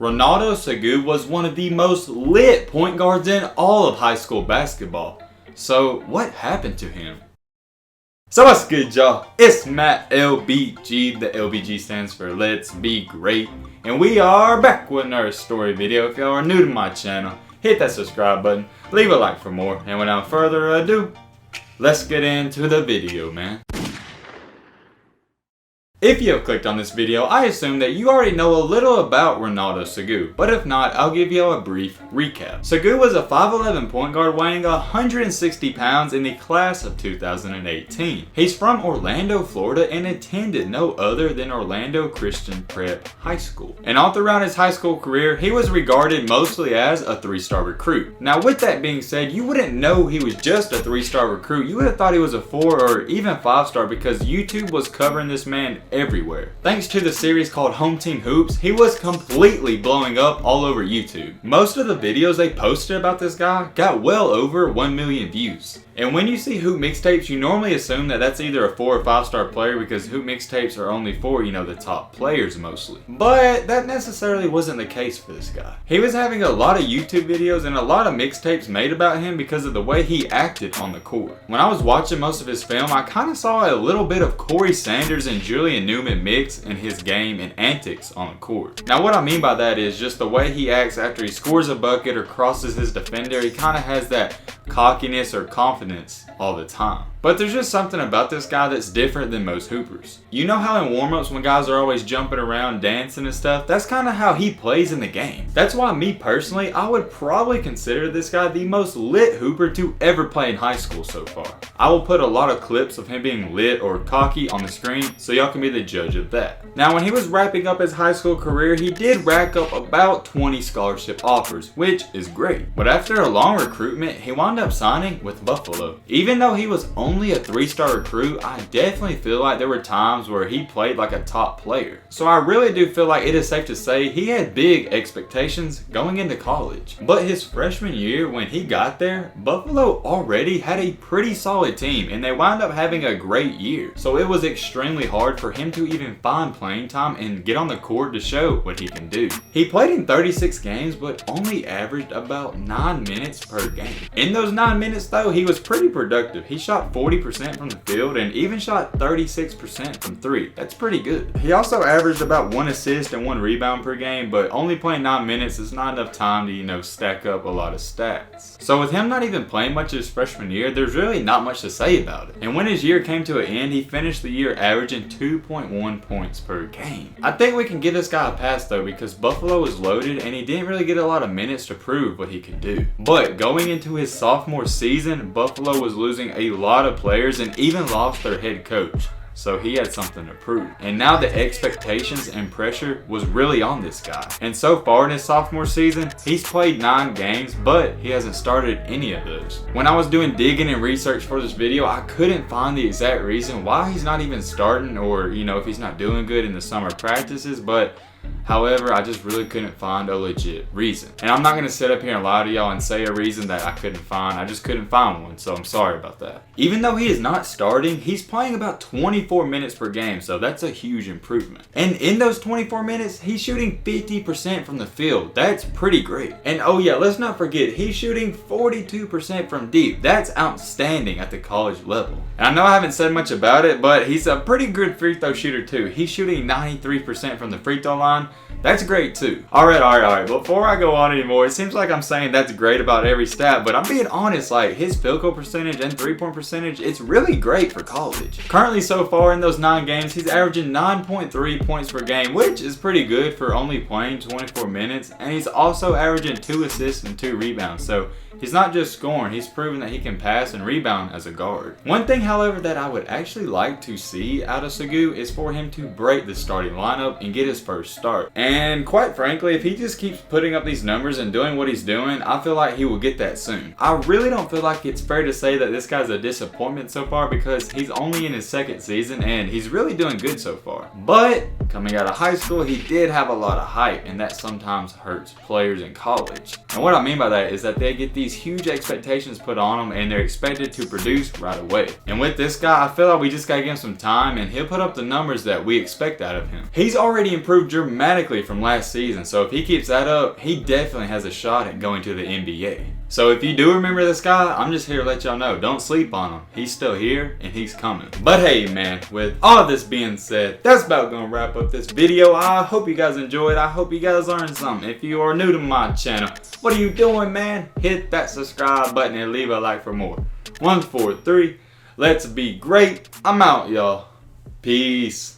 Ronaldo Segu was one of the most lit point guards in all of high school basketball. So what happened to him? So what's good, y'all? It's Matt LBG. The LBG stands for Let's Be Great. And we are back with another story video. If y'all are new to my channel, hit that subscribe button, leave a like for more. And without further ado, let's get into the video, man. If you have clicked on this video, I assume that you already know a little about Ronaldo Segu, but if not, I'll give you a brief recap. Segu was a 5'11" point guard weighing 160 pounds in the class of 2018. He's from Orlando, Florida, and attended no other than Orlando Christian Prep High School. And all throughout his high school career, he was regarded mostly as a 3-star recruit. Now with that being said, you wouldn't know he was just a 3-star recruit. You would have thought he was a 4 or even 5-star because YouTube was covering this man everywhere. Thanks to the series called Home Team Hoops, he was completely blowing up all over YouTube. Most of the videos they posted about this guy got well over 1 million views. And when you see Hoop mixtapes, you normally assume that that's either a 4 or 5-star player because Hoop mixtapes are only for, the top players mostly. But that necessarily wasn't the case for this guy. He was having a lot of YouTube videos and a lot of mixtapes made about him because of the way he acted on the court. When I was watching most of his film, I kind of saw a little bit of Corey Sanders and Julian Newman mix in his game and antics on the court. Now what I mean by that is just the way he acts after he scores a bucket or crosses his defender. He kind of has that cockiness or confidence all the time. But there's just something about this guy that's different than most hoopers. You know how in warm-ups when guys are always jumping around, dancing and stuff? That's kind of how he plays in the game. That's why me personally, I would probably consider this guy the most lit hooper to ever play in high school so far. I will put a lot of clips of him being lit or cocky on the screen so y'all can be the judge of that. Now when he was wrapping up his high school career, he did rack up about 20 scholarship offers, which is great. But after a long recruitment, he wound up signing with Buffalo. Even though he was only a 3-star recruit, I definitely feel like there were times where he played like a top player. So I really do feel like it is safe to say he had big expectations going into college. But his freshman year when he got there, Buffalo already had a pretty solid team and they wound up having a great year. So it was extremely hard for him to even find playing time and get on the court to show what he can do. He played in 36 games but only averaged about 9 minutes per game. In those 9 minutes though, he was pretty productive. He shot 40% from the field and even shot 36% from 3. That's pretty good. He also averaged about 1 assist and 1 rebound per game, but only playing 9 minutes is not enough time to, stack up a lot of stats. So with him not even playing much his freshman year, there's really not much to say about it. And when his year came to an end, he finished the year averaging 2.1 points per game. I think we can give this guy a pass though because Buffalo was loaded and he didn't really get a lot of minutes to prove what he could do. But going into his sophomore season, Buffalo was losing a lot of players and even lost their head coach. So he had something to prove. And now the expectations and pressure was really on this guy. And so far in his sophomore season, he's played 9 games, but he hasn't started any of those. When I was doing digging and research for this video, I couldn't find the exact reason why he's not even starting or, if he's not doing good in the summer practices, but however, I just really couldn't find a legit reason. And I'm not going to sit up here and lie to y'all and say a reason that I couldn't find. I just couldn't find one, so I'm sorry about that. Even though he is not starting, he's playing about 24 minutes per game, so that's a huge improvement. And in those 24 minutes, he's shooting 50% from the field. That's pretty great. And oh yeah, let's not forget, he's shooting 42% from deep. That's outstanding at the college level. And I know I haven't said much about it, but he's a pretty good free throw shooter too. He's shooting 93% from the free throw line. That's great too. Alright. Before I go on anymore, it seems like I'm saying that's great about every stat, but I'm being honest, like his field goal percentage and 3-point percentage, it's really great for college. Currently so far in those 9 games, he's averaging 9.3 points per game, which is pretty good for only playing 24 minutes. And he's also averaging 2 assists and 2 rebounds. So he's not just scoring, he's proven that he can pass and rebound as a guard. One thing, however, that I would actually like to see out of Segu is for him to break the starting lineup and get his first start. And quite frankly, if he just keeps putting up these numbers and doing what he's doing, I feel like he will get that soon. I really don't feel like it's fair to say that this guy's a disappointment so far because he's only in his 2nd season and he's really doing good so far. But coming out of high school, he did have a lot of hype, and that sometimes hurts players in college. And what I mean by that is that they get these huge expectations put on them and they're expected to produce right away. And with this guy, I feel like we just gotta give him some time and he'll put up the numbers that we expect out of him. He's already improved dramatically dramatically from last season. So if he keeps that up, he definitely has a shot at going to the NBA. So if you do remember this guy, I'm just here to let y'all know, don't sleep on him. He's still here and he's coming. But hey man, with all this being said, that's about gonna wrap up this video. I hope you guys enjoyed. I hope you guys learned something. If you are new to my channel, what are you doing, man? Hit that subscribe button and leave a like for more. 1, 4, 3. Let's be great. I'm out, y'all. Peace.